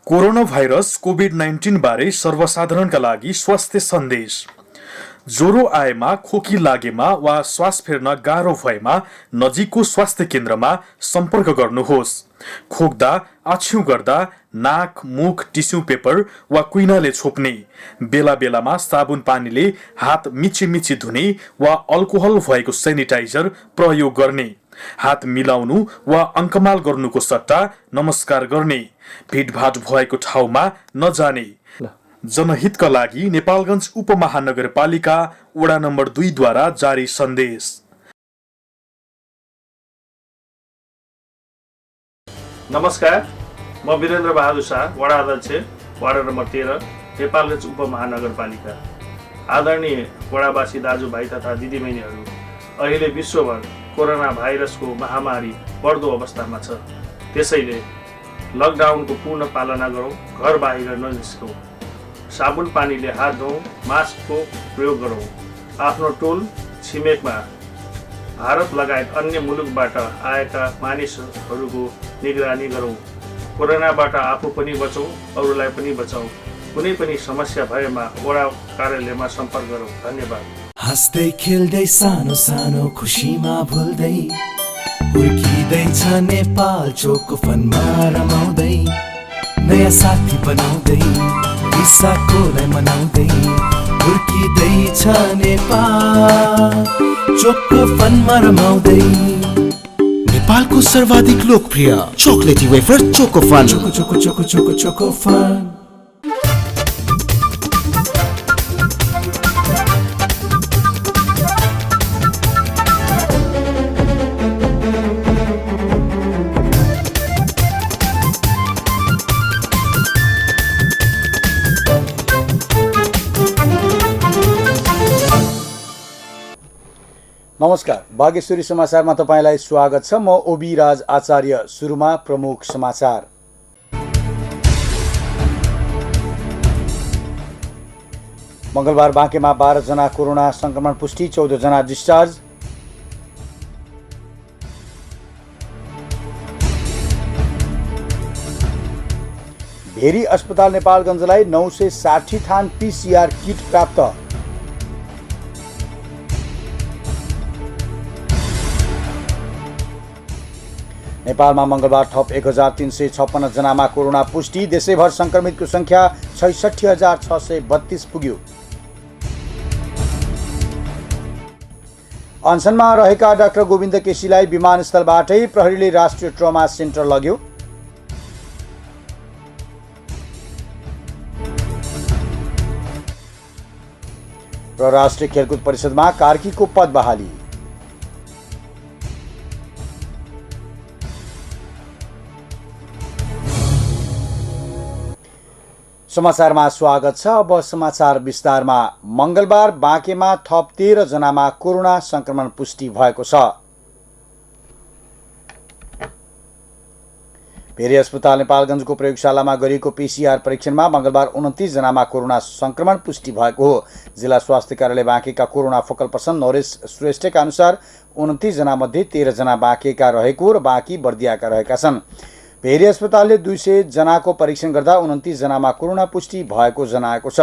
Corona virus COVID-19 बारे सर्वसाधारणका लागि स्वास्थ्य सन्देश। ज्वरो आएमा, खोकी लागेमा वा श्वास फेर्न गाह्रो भएमा नजिकको स्वास्थ्य केन्द्रमा सम्पर्क गर्नुहोस्। खोक्दा, आछ्यु गर्दा नाक, मुख टिस्यु पेपर वा कुइनाले छोप्ने, बेला बेलामा साबुन पानीले हात मिची धुने वा अल्कोहल भएको सेनिटाइजर प्रयोग गर्ने, हात मिलाउनु वा अङ्कमाल गर्नुको सट्टा नमस्कार गर्ने, भिडभाड भएको ठाउँमा नजाने। जनहितका लागि नेपालगञ्ज उपमहानगरपालिका वडा नम्बर 2 द्वारा जारी सन्देश। नमस्कार, म वीरेन्द्र बहादुर शाह, वडा अध्यक्ष, वार्ड नम्बर 13, नेपालगञ्ज उपमहानगरपालिका। आदरणीय वडावासी दाजुभाइ तथा दिदीबहिनीहरू, अहिले विश्वभर कोरोना भाइरसको महामारी बढ्दो अवस्थामा छ। त्यसैले लकडाउनको पूर्ण पालना गरौँ, घर बाहिर ननिस्कौँ, साबुन पानीले हात धौँ, मास्कको प्रयोग गरौँ, आफ्नो टोल छिमेकमा भारत लगायत अन्य मुलुकबाट आएका मानिसहरूको निगरानी गरौँ। कोरोनाबाट आफू पनि बचौँ, अरूलाई पनि बचाउँ। कुनै पनि समस्या भएमा वडा कार्यालयमा सम्पर्क गरौँ। धन्यवाद। हाँस्दै खेल्दै सानो सानो खुसीमा भुल्दै हुर्किँदैछ नेपाल चोको फनमा रमाउँदै, नयाँ साथी बनाउँदै विशाखोलाई मनाउँदै हुर्किँदैछ नेपाल चोको फनमा रमाउँदै। नेपालको सर्वाधिक लोकप्रिय चोकलेटी wafer Choco Fun. Choco Choco Choco Choco Choco Fun. नमस्कार, भाग्यश्री समाचारमा तपाईलाई स्वागत छ। म ओबी राज आचार्य। सुरुमा प्रमुख समाचार। मंगलबार बाँकेमा 12 जना कोरोना संक्रमण पुष्टि, 14 जना डिस्चार्ज। भेरी अस्पताल नेपालगञ्जलाई 960 थान PCR किट प्राप्त। नेपालमा मंगलबार थप 1356 जनामा कोरोना पुष्टि। देशैभर संक्रमितको संख्या 66,632 पुग्यो। अनसनमा रहेका डाक्टर गोविन्द केसीलाई विमानस्थलबाटै प्रहरीले राष्ट्रिय ट्रमा सेन्टर लग्यो। र राष्ट्रिय खेलकुद परिषदमा कार्कीको पद बहाली। समाचारमा स्वागत छ। अब समाचार विस्तारमा। मंगलबार बाँकेमा थप 13 जनामा कोरोना संक्रमण पुष्टि भएको छ। भेरी अस्पताल नेपालगञ्जको प्रयोगशालामा गरिएको PCR परीक्षणमा मंगलबार 29 जनामा कोरोना संक्रमण पुष्टि भएको हो। जिल्ला स्वास्थ्य कार्यालय बाँकेका कोरोना फोकल पर्सन नरेश श्रेष्ठका अनुसार 29 जना मध्ये 13 जना बाँकेका रहेको र बाँकी बर्दियाका रहेका छन्। भेरी अस्पतालले 200 जनाको परीक्षण गर्दा 29 जनामा कोरोना पुष्टि भएको जनाएको छ।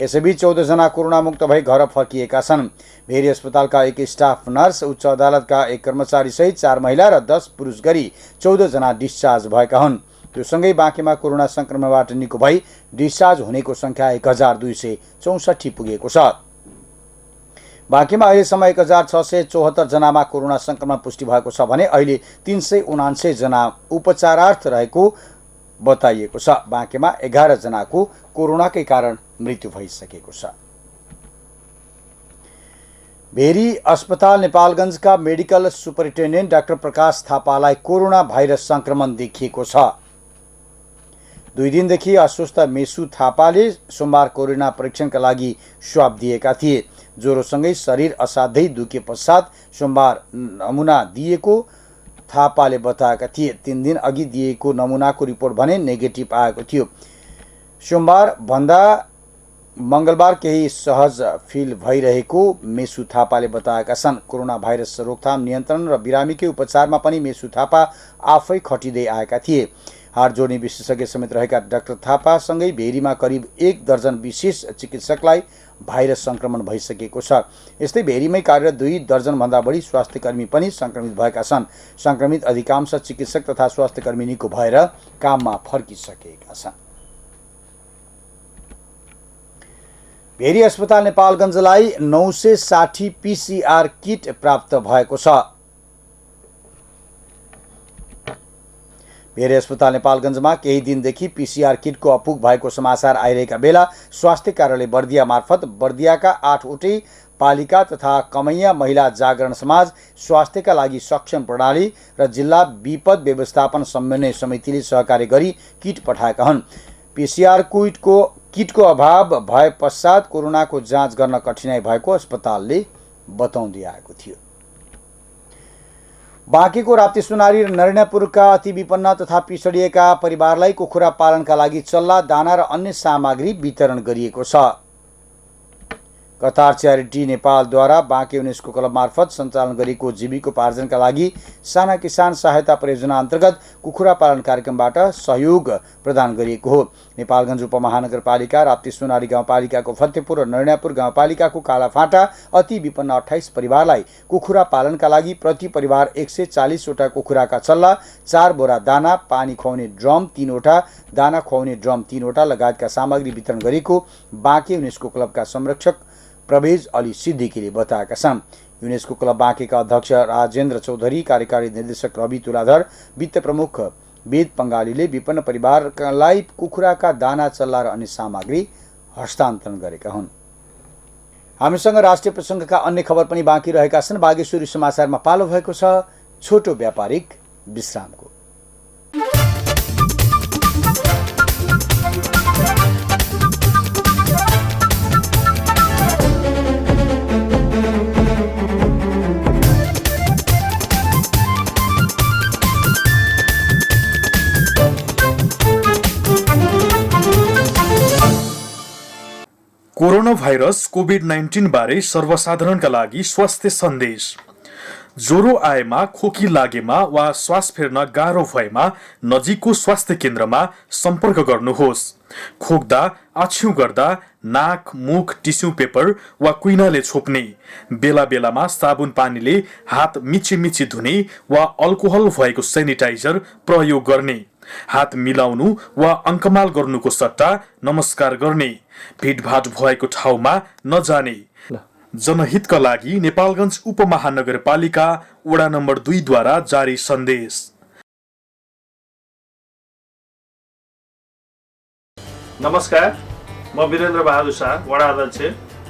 यसैबीच 14 जना कोरोना मुक्त भई घर फर्किएका छन्। भेरी अस्पतालका एक स्टाफ नर्स, उच्च अदालतका एक कर्मचारी सहित 4 महिला र 10 पुरुष गरी 14 जना डिस्चार्ज भएका हुन्। त्यो सँगै बाँकेमा कोरोना संक्रमणबाट निको भई डिस्चार्ज हुनेको संख्या 1264 पुगेको छ। बाँकेमा अहिलेसम्म 1674 जनामा कोरोना संक्रमण पुष्टि भएको छ भने अहिले 379 जना उपचारार्थ रहेको बताइएको छ। बाँकेमा 11 जनाको कोरोनाकै कारण मृत्यु भइसकेको छ। भेरी अस्पताल नेपालगञ्जका मेडिकल सुपरिन्टेन्डेन्ट डाक्टर प्रकाश थापालाई कोरोना भाइरस संक्रमण देखिएको छ। 2 दिनदेखि अस्वस्थ मेसु थापाले सोमबार कोरोना परीक्षणका लागि स्वाब दिएका थिए। ज्वरोसँगै शरीर असाध्यै दुखे पश्चात सोमबार नमुना दिएको थापाले बताएका थिए। 3 दिन अघि दिएको नमुनाको रिपोर्ट भने नेगेटिभ आएको थियो। सोमबार भन्दा मंगलबार केही सहज फिल भइरहेको मेसु थापाले बताएका छन्। कोरोना भाइरस रोकथाम, नियन्त्रण र बिरामीकै उपचारमा पनि मेसु थापा आफै खटिँदै आएका थिए। हाड जोड्ने विशेषज्ञ समेत रहेका डाक्टर थापासँगै भेरीमा करिब 1 दर्जन विशेष चिकित्सकलाई भाइरस संक्रमण भइसकेको छ। यस्तै भेरीमै कार्यरत 2 दर्जनभन्दा बढी स्वास्थ्यकर्मी पनि संक्रमित भएका छन्। संक्रमित अधिकांश चिकित्सक तथा स्वास्थ्यकर्मी निको भएर काममा फर्किसकेका छन्। भेरी अस्पताल नेपालगञ्जलाई 960 PCR किट प्राप्त भएको छ। भेरी अस्पताल नेपालगञ्जमा केही दिनदेखि PCR किटको अपुग भएको समाचार आइरहेका बेला स्वास्थ्य कार्यालय बर्दिया मार्फत बर्दियाका 8वटै पालिका तथा कमैया महिला जागरण समाज, स्वास्थ्यका लागि सक्षम प्रणाली र जिल्ला विपद व्यवस्थापन समन्वय समितिले सहकार्य गरी किट पठाएका हुन्। PCR किटको अभाव भए पश्चात कोरोनाको जाँच गर्न कठिनाई भएको अस्पतालले बताउँदै आएको थियो। बाँकीको राप्ती सुनारी र नरेन्द्रपुरका अति विपन्न तथा पिछडिएका परिवारलाई कुखुरा पालनका लागि चल्ला, दाना र अन्य सामग्री वितरण गरिएको छ। कतार च्यारिटी नेपालद्वारा बाँके युनेस्को क्लब मार्फत सञ्चालन गरेको जीविकोपार्जनका लागि साना किसान सहायता परियोजना अन्तर्गत कुखुरा पालन कार्यक्रमबाट सहयोग प्रदान गरिएको हो। नेपालगञ्ज उपमहानगरपालिका, राप्ती सुनारी गाउँपालिकाको फतेपुर र नरेन्द्रपुर गाउँपालिकाको कालाफाँटा अति विपन्न 28 परिवारलाई कुखुरा पालनका लागि प्रति परिवार 140 वटा कुखुराका चल्ला, 4 बोरा दाना, पानी खुवाउने ड्रम 3 वटा, दाना खुवाउने ड्रम 3 वटा लगायतका सामग्री वितरण गरेको बाँके युनेस्को क्लबका संरक्षक प्रवेज अली सिद्दिकीले बताएका छन्। युनेस्को क्लब बाँकेका अध्यक्ष राजेन्द्र चौधरी, कार्यकारी निर्देशक रवि तुलाधर, वित्त प्रमुख वेद पंगालीले विपन्न परिवारलाई कुखुराका दाना, चल्ला र अन्य सामग्री हस्तान्तरण गरेका हुन्। हामीसँग राष्ट्रिय प्रसङ्गका अन्य खबर पनि बाँकी रहेका छन्। बागेश्वरी समाचारमा पालो भएको छ छोटो व्यापारिक विश्रामको। कोरोना भाइरस कोभिड-19 बारे सर्वसाधारणका लागि स्वास्थ्य सन्देश। ज्वरो आएमा, खोकी लागेमा वा श्वास फेर्न गाह्रो भएमा नजिकको स्वास्थ्य केन्द्रमा सम्पर्क गर्नुहोस्। खोक्दा, आछ्यु गर्दा नाक, मुख टिस्यु पेपर वा कुइनाले छोप्ने, बेला बेलामा साबुन पानीले हात मिची धुने वा अल्कोहल भएको सेनिटाइजर प्रयोग गर्ने, हात मिलाउनु वा अङ्कमाल गर्नुको सट्टा नमस्कार गर्ने, भिडभाड भएको ठाउँमा नजाने। जनहितका लागि नेपालगञ्ज उपमहानगरपालिका वडा नम्बर 2 द्वारा जारी सन्देश। नमस्कार, म वीरेन्द्र बहादुर शाह, वडा अध्यक्ष,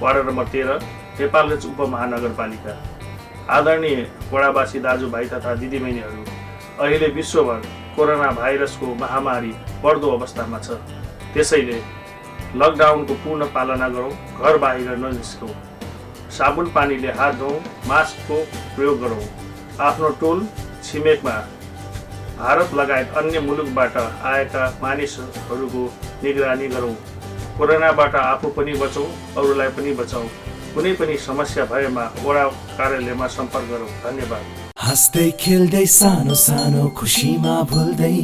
वार्ड नम्बर 13, नेपालगञ्ज उपमहानगरपालिका। आदरणीय वडावासी दाजुभाइ तथा दिदीबहिनीहरू, अहिले विश्वभर कोरोना भाइरसको महामारी बढ्दो अवस्थामा छ। त्यसैले लकडाउनको पूर्ण पालना गरौँ, घर बाहिर ननिस्कौँ, साबुन पानीले हात धौँ, मास्कको प्रयोग गरौँ, आफ्नो टोल छिमेकमा भारत लगायत अन्य मुलुकबाट आएका मानिसहरूको निगरानी गरौँ। कोरोनाबाट आफू पनि बचौँ, अरूलाई पनि बचाउँ। कुनै पनि समस्या भएमा वडा कार्यालयमा सम्पर्क गरौँ। धन्यवाद। हाँस्दै खेल्दै सानो सानो खुसीमा भुल्दै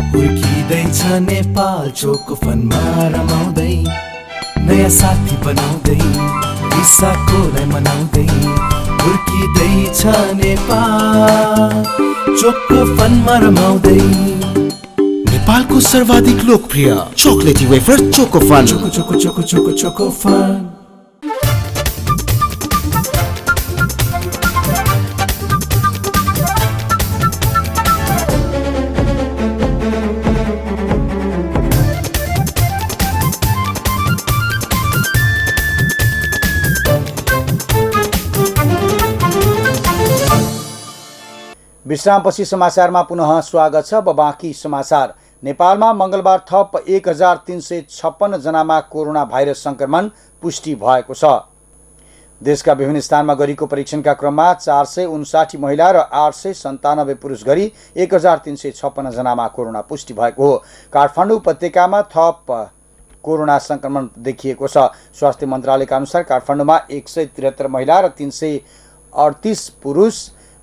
हुर्किँदैछ नेपाल चोको फनमा रमाउँदै, नयाँ साथी बनाउँदै विशाखोलाई मनाउँदै हुर्किँदैछ नेपाल चोको फनमा रमाउँदै। नेपालको सर्वाधिक लोकप्रिय चोकलेटी wafer Choco Fun. Choco Choco Choco Choco Choco Fun. विश्रामपछि समाचारमा पुनः स्वागत छ। अब बाँकी समाचार। नेपालमा मंगलबार थप 1356 जनामा कोरोना भाइरस संक्रमण पुष्टि भएको छ। देशका विभिन्न स्थानमा गरिएको परीक्षणका क्रममा 459 महिला र 897 पुरुष गरी 1356 जनामा कोरोना पुष्टि भएको हो। काठमाडौँ उपत्यकामा थप कोरोना संक्रमण देखिएको छ। स्वास्थ्य मन्त्रालयका अनुसार काठमाडौँमा 173 महिला र 338 पुरुष,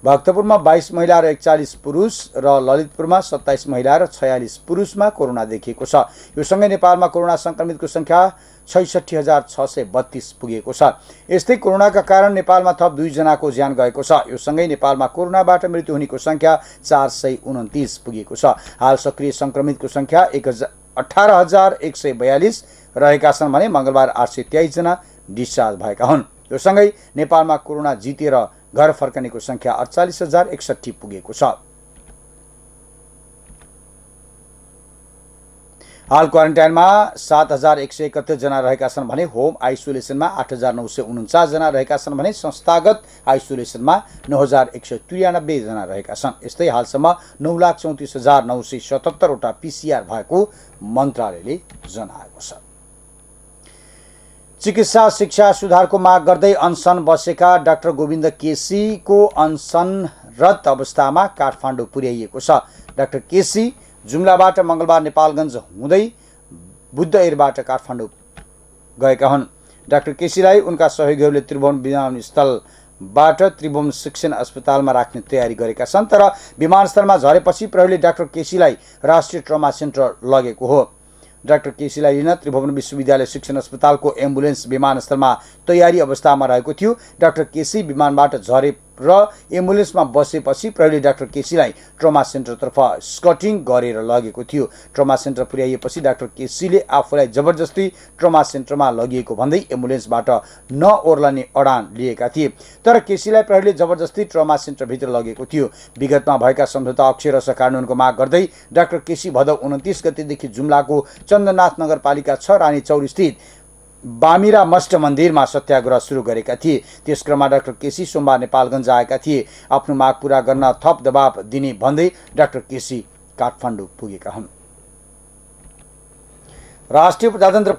भक्तपुरमा 22 महिला र 41 पुरुष र ललितपुरमा 27 महिला र 46 पुरुषमा कोरोना देखिएको छ। यो सँगै नेपालमा कोरोना संक्रमितको संख्या 66,632 पुगेको छ। यस्तै कोरोनाका कारण नेपालमा थप 2 जनाको ज्यान गएको छ। यो सँगै नेपालमा कोरोनाबाट मृत्यु हुनेको संख्या 429 पुगेको छ। हाल सक्रिय संक्रमितको संख्या 18,142 रहेका छन् भने मंगलबार 823 जना डिस्चार्ज भएका हुन्। यो सँगै नेपालमा कोरोना जितेर घर फर्कनेको संख्या 48,061 पुगेको छ। हाल क्वारेन्टाइनमा 7,131 जना रहेका छन् भने होम आइसोलेसनमा 8,949 जना रहेका छन् भने संस्थागत आइसोलेसनमा 9,193 जना रहेका छन्। यस्तै हालसम्म 9,34,977 वटा PCR भएको मन्त्रालयले जनाएको छ। चिकित्सा शिक्षा सुधारको माग गर्दै अनसन बसेका डाक्टर गोविन्द केसीको अनसनरत अवस्थामा काठमाडौँ पुर्याइएको छ। डाक्टर केसी जुम्लाबाट मंगलबार नेपालगञ्ज हुँदै बुद्ध एयरबाट काठमाडौँ गएका हुन्। डाक्टर केसीलाई उनका सहयोगीहरूले त्रिभुवन विमानस्थलबाट त्रिभुवन शिक्षण अस्पतालमा राख्ने तयारी गरेका छन्, तर विमानस्थलमा झरेपछि प्रहरीले डाक्टर केसीलाई राष्ट्रिय ट्रमा सेन्टर लगेको हो। डाक्टर केसीलाई लिन त्रिभुवन विश्वविद्यालय शिक्षण अस्पतालको एम्बुलेन्स विमानस्थलमा तयारी अवस्थामा रहेको थियो। डाक्टर केसी विमानबाट झरे र एम्बुलेन्समा बसेपछि प्रहरीले डाक्टर केसीलाई ट्रमा सेन्टरतर्फ स्कटिङ गरेर लगेको थियो। ट्रमा सेन्टर पुर्याइएपछि डाक्टर केसीले आफूलाई जबरजस्ती ट्रमा सेन्टरमा लगिएको भन्दै एम्बुलेन्सबाट नओर्लने अडान लिएका थिए, तर केसीलाई प्रहरीले जबरजस्ती ट्रमा सेन्टरभित्र लगेको थियो। विगतमा भएका सम्झौता अक्षरशः कानुनको माग गर्दै डाक्टर केसी भदौ 29 गतेदेखि जुम्लाको चन्द्रनाथ नगरपालिका 6 रानी चौर स्थित बामिरा मष्ट मन्दिरमा सत्याग्रह सुरु गरेका थिए। त्यसक्रममा डाक्टर केसी सोमबार नेपालगञ्ज आएका थिए। आफ्नो माग पूरा गर्न थप दबाव दिने भन्दै डाक्टर केसी काठमाडौँ पुगेका हुन्। राष्ट्रिय प्रजातन्त्र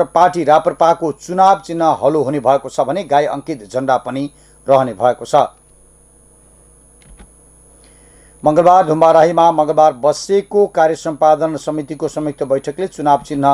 पार्टी राप्रपाको चुनाव चिन्ह हलो हुने भएको छ भने गाई अंकित झण्डा पनि रहने भएको छ। मंगलबार धुम्बाराहीमा मंगलबार बसेको कार्य सम्पादन समितिको संयुक्त बैठकले चुनाव चिन्ह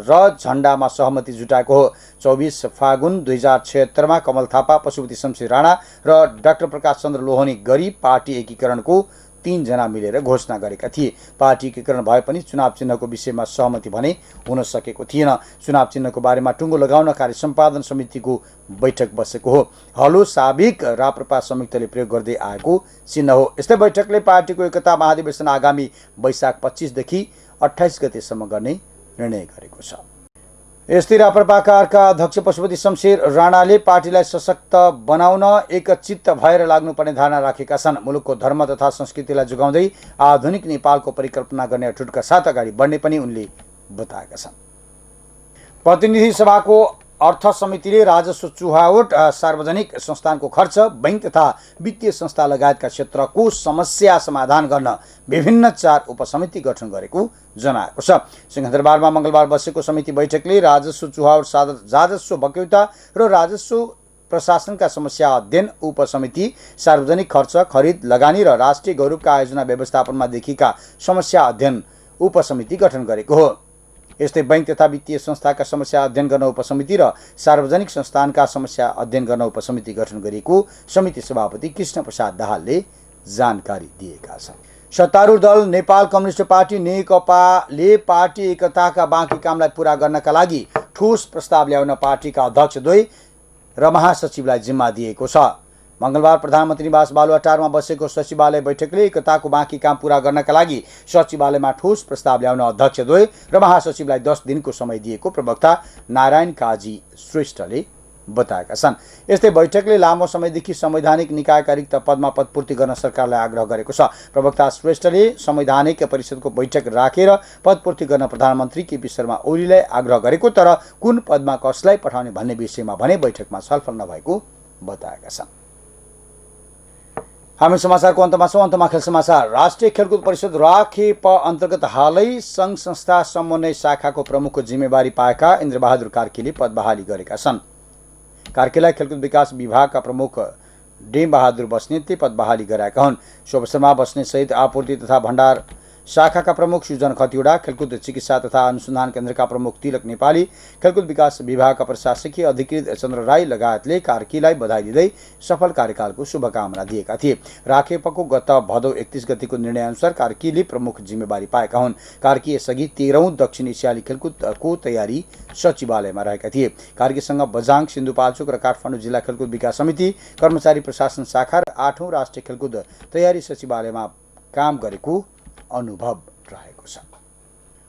र झण्डामा सहमति जुटाएको हो। 24 फागुन 2076 मा कमल थापा, पशुपति शमशेर राणा र डाक्टर प्रकाश चन्द्र लोहनी गरी पार्टी एकीकरणको 3 जना मिलेर घोषणा गरेका थिए। पार्टी एकीकरण भए पनि चुनाव चिन्हको विषयमा सहमति भने हुन सकेको थिएन। चुनाव चिन्हको बारेमा टुङ्गो लगाउन कार्य सम्पादन समितिको बैठक बसेको हो। हलो साबिक राप्रपा संयुक्तले प्रयोग गर्दै आएको चिन्ह हो। यस्तै बैठकले पार्टीको एकता महाधिवेशन आगामी वैशाख 25 देखि 28 गतेसम्म गर्ने निर्णय गरेको छ। यस्तै राप्रपाका अर्का अध्यक्ष पशुपति शमशेर राणाले पार्टीलाई सशक्त बनाउन एकचित्त भएर लाग्नुपर्ने धारणा राखेका छन्। मुलुकको धर्म तथा संस्कृतिलाई जोगाउँदै आधुनिक नेपालको परिकल्पना गर्ने अठुटका साथ अगाडि बढ्ने पनि उनले बताएका छन्। प्रतिनिधि सभाको अर्थ समितिले राजस्व चुहावट, सार्वजनिक संस्थानको खर्च, बैंक तथा वित्तीय संस्था लगायतका क्षेत्रको समस्या समाधान गर्न विभिन्न 4 उपसमिति गठन गरेको जनाएको छ। सिंहदरबारमा मंगलबार बसेको समिति बैठकले राजस्व चुहावट, राजस्व बक्यौता र राजस्व प्रशासनका समस्या अध्ययन उपसमिति, सार्वजनिक खर्च, खरिद, लगानी र राष्ट्रिय गौरवका आयोजना व्यवस्थापनमा देखिएका समस्या अध्ययन उपसमिति गठन गरेको हो। यस्तै बैंक तथा वित्तीय संस्थाका समस्या अध्ययन गर्न उपसमिति र सार्वजनिक संस्थानका समस्या अध्ययन गर्न उपसमिति गठन गरिएको समिति सभापति कृष्ण प्रसाद दाहालले जानकारी दिएका छन्। सत्तारूढ दल नेपाल कम्युनिस्ट पार्टी नेकपाले पार्टी एकताका बाँकी कामलाई पूरा गर्नका लागि ठोस प्रस्ताव ल्याउन पार्टीका अध्यक्षद्वय र महासचिवलाई जिम्मा दिएको छ। मंगलबार प्रधानमन्त्री निवास बालुवाटारमा बसेको सचिवालय बैठकले एकताको बाँकी काम पूरा गर्नका लागि सचिवालयमा ठोस प्रस्ताव ल्याउन अध्यक्षद्वय र महासचिवलाई 10 दिनको समय दिएको प्रवक्ता नारायण काजी श्रेष्ठले बताएका छन्। यस्तै बैठकले लामो समयदेखि संवैधानिक निकायका रिक्त पदमा पदपूर्ति गर्न सरकारलाई आग्रह गरेको छ। प्रवक्ता श्रेष्ठले संवैधानिक परिषदको बैठक राखेर पदपूर्ति गर्न प्रधानमन्त्री केपी शर्मा ओलीलाई आग्रह गरेको, तर कुन पदमा कसलाई पठाउने भन्ने विषयमा भने बैठकमा छलफल नभएको बताएका छन्। हामी समाचारको अन्तमा खेल समाचार। राष्ट्रिय खेलकुद परिषद राखेप अन्तर्गत हालै संघ संस्था समन्वय शाखाको प्रमुखको जिम्मेवारी पाएका इन्द्रबहादुर कार्कीले पद बहाली गरेका छन्। कार्कीलाई खेलकुद विकास विभागका प्रमुख डेम बहादुर बस्नेतले पद बहाली गराएका हुन्। सो अवसरमा बस्नेत सहित आपूर्ति तथा भण्डार शाखाका प्रमुख सुजन खतिवडा, खेलकुद चिकित्सा तथा अनुसन्धान केन्द्रका प्रमुख तिलक नेपाली, खेलकुद विकास विभागका प्रशासकीय अधिकृत चन्द्र राई लगायतले कार्कीलाई बधाई दिँदै सफल कार्यकालको शुभकामना दिएका थिए। राखेपको गत भदौ 31 गतिको निर्णयअनुसार कार्कीले प्रमुख जिम्मेवारी पाएका हुन्। कार्की यसअघि 13औं दक्षिण एसियाली खेलकुदको तयारी सचिवालयमा रहेका थिए। कार्कीसँग बझाङ, सिन्धुपाल्चोक र काठमाडौँ जिल्ला खेलकुद विकास समिति, कर्मचारी प्रशासन शाखा र 8औं राष्ट्रिय खेलकुद तयारी सचिवालयमा काम गरेको अनुभव रहेको छ।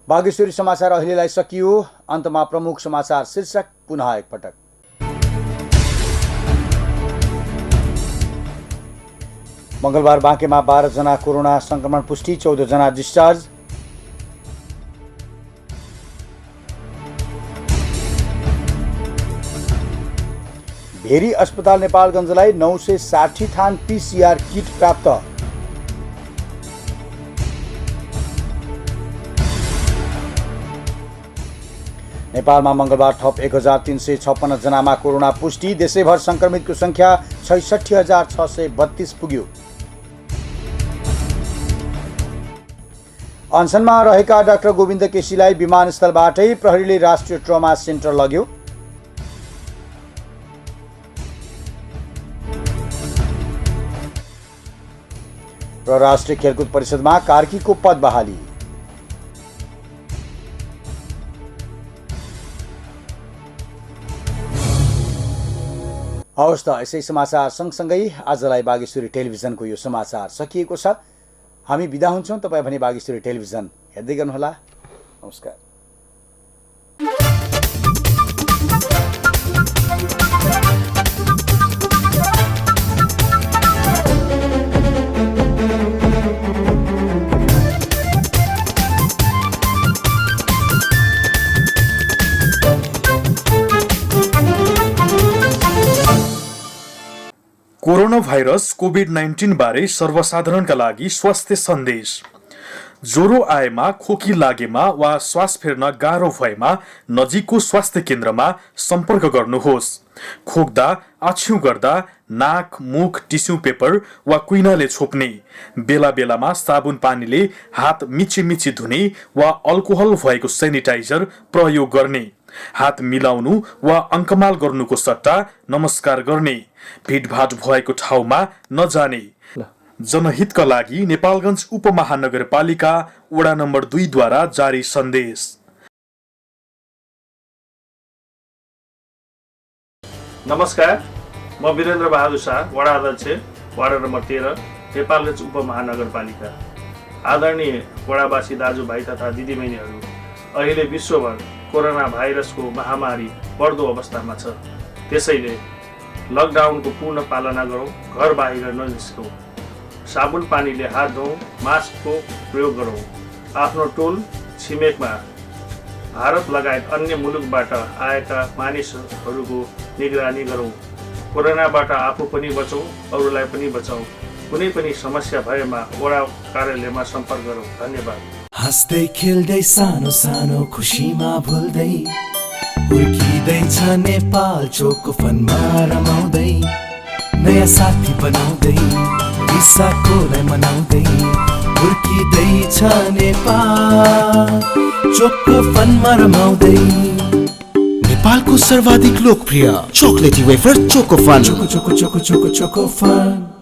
बागेश्वरी समाचार अहिलेलाई सकियो। अन्तमा प्रमुख समाचार शीर्षक पुनः एकपटक। मंगलबार बाँकेमा 12 जना कोरोना संक्रमण पुष्टि, 14 जना डिस्चार्ज। भेरी अस्पताल नेपालगञ्जलाई 960 थान PCR किट प्राप्त। नेपालमा मंगलबार थप 1356 जनामा कोरोना पुष्टि। देशैभर संक्रमितको संख्या 66632 पुग्यो। अनसनमा रहेका डाक्टर गोविन्द केसीलाई विमानस्थलबाटै प्रहरीले राष्ट्रिय ट्रमा सेन्टर लग्यो। र राष्ट्रिय खेलकुद परिषदमा कार्कीको पद बहाली। हवस् त, यसै समाचार सँगसँगै आजलाई बागेश्वरी टेलिभिजनको यो समाचार सकिएको छ। हामी बिदा हुन्छौँ। तपाईँ भने बागेश्वरी टेलिभिजन हेर्दै गर्नुहोला। नमस्कार। कोरोना भाइरस कोभिड-19 बारे सर्वसाधारणका लागि स्वास्थ्य सन्देश। ज्वरो आएमा, खोकी लागेमा वा श्वास फेर्न गाह्रो भएमा नजिकको स्वास्थ्य केन्द्रमा सम्पर्क गर्नुहोस्। खोक्दा, आछ्यु गर्दा नाक, मुख टिस्यु पेपर वा कुइनाले छोप्ने, बेला बेलामा साबुन पानीले हात मिची धुने वा अल्कोहल भएको सेनिटाइजर प्रयोग गर्ने, हात मिलाउनु वा अङ्कमाल गर्नुको सट्टा नमस्कार गर्ने, भिडभाड भएको ठाउँमा नजाने। जनहितका लागि नेपालगञ्ज उपमहानगरपालिका वडा नम्बर 2 द्वारा जारी सन्देश। नमस्कार, म वीरेन्द्र बहादुर शाह, वडा अध्यक्ष, वार्ड नम्बर 13, नेपालगञ्ज उपमहानगरपालिका। आदरणीय वडावासी दाजुभाइ तथा दिदीबहिनीहरू, अहिले विश्वभर कोरोना भाइरसको महामारी बढ्दो अवस्थामा छ। त्यसैले लकडाउनको पूर्ण पालना गरौँ, घर बाहिर ननिस्कौँ, साबुन पानीले हात धौँ, मास्कको प्रयोग गरौँ, आफ्नो टोल छिमेकमा भारत लगायत अन्य मुलुकबाट आएका मानिसहरूको निगरानी गरौँ। कोरोनाबाट आफू पनि बचौँ, अरूलाई पनि बचाउँ। कुनै पनि समस्या भएमा वडा कार्यालयमा सम्पर्क गरौँ। धन्यवाद। हाँस्दै खेल्दै सानो सानो खुसीमा भुल्दै हुर्किँदैछ नेपाल चोको फनमा रमाउँदै, नयाँ साथी बनाउँदै विशाखोलाई मनाउँदै हुर्किँदैछ नेपाल चोको फनमा रमाउँदै। नेपालको सर्वाधिक लोकप्रिय चोकलेटी wafer Choco Fun. Choco Choco Choco Choco Choco fun.